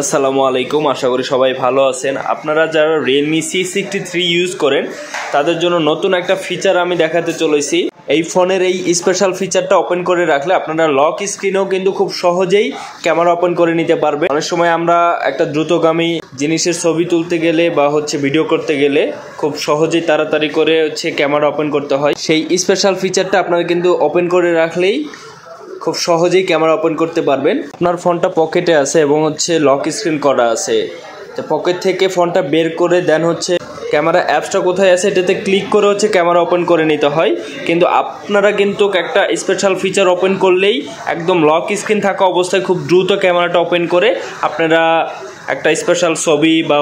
আসসালামু আলাইকুম, আশা করি সবাই ভালো আছেন। আপনারা যারা Realme C63 ইউজ করেন তাদের জন্য নতুন একটা ফিচার আমি দেখাতে চলেছি। এই ফোনের এই স্পেশাল ফিচারটা ওপেন করে রাখলে আপনারা লক স্ক্রিনেও কিন্তু খুব সহজেই ক্যামেরা ওপেন করে নিতে পারবেন। অনেক সময় আমরা একটা দ্রুতগামী জিনিসের ছবি তুলতে গেলে বা ভিডিও করতে গেলে খুব সহজেই তাড়াতাড়ি করে ক্যামেরা ওপেন করতে হয়। সেই স্পেশাল ফিচারটা আপনারা কিন্তু ওপেন করে রাখলেই খুব সহজেই ক্যামেরা ওপেন করতে পারবেন। আপনার ফোনটা পকেটে আছে এবং লক স্ক্রিন করা আছে, তো পকেট থেকে ফোনটা বের করে দেন ক্যামেরা অ্যাপসটা কোথায় আছে এটাতে ক্লিক করে ক্যামেরা ওপেন করে নিতে হয়। কিন্তু আপনারা কিন্তু একটা স্পেশাল ফিচার ওপেন করলেই একদম লক স্ক্রিন থাকা অবস্থায় খুব দ্রুত ক্যামেরাটা ওপেন করে আপনারা একটা স্পেশাল ছবি বা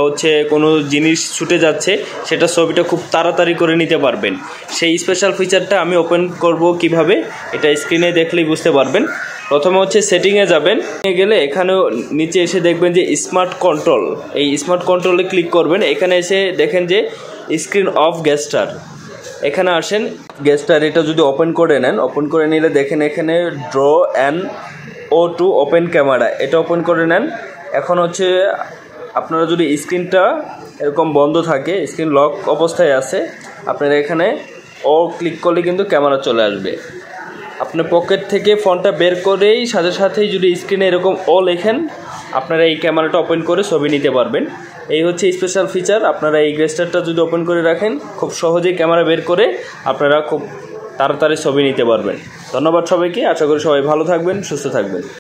কোনো জিনিস ছুটে যাচ্ছে সেটা ছবিটা খুব তাড়াতাড়ি করে নিতে পারবেন। সেই স্পেশাল ফিচারটা আমি ওপেন করব কিভাবে এটা স্ক্রিনে দেখলেই বুঝতে পারবেন। প্রথমে সেটিংয়ে যাবেন, গেলে এখানেও নিচে এসে দেখবেন যে স্মার্ট কন্ট্রোল, এই স্মার্ট কন্ট্রোলে ক্লিক করবেন। এখানে এসে দেখেন যে স্ক্রিন অফ গেস্টার, এখানে আসেন। গেস্টার এটা যদি ওপেন করে নেন, ওপেন করে নিলে দেখেন এখানে draw and to open camera, এটা ওপেন করে নেন। এখন আপনারা যদি স্ক্রিনটা এরকম বন্ধ থাকে, স্ক্রিন লক অবস্থায় আছে, আপনারা এখানে ক্লিক করলে কিন্তু ক্যামেরা চলে আসবে। আপনি পকেট থেকে ফোনটা বের করেই সাথে সাথেই যদি স্ক্রিনে এরকম লেখেন, আপনারা এই ক্যামেরাটা ওপেন করে ছবি নিতে পারবেন। এই স্পেশাল ফিচার। আপনারা এই গেস্টারটা যদি ওপেন করে রাখেন, খুব সহজেই ক্যামেরা বের করে আপনারা খুব তাড়াতাড়ি ছবি নিতে পারবেন। ধন্যবাদ সবাইকে, আশা করি সবাই ভালো থাকবেন, সুস্থ থাকবেন।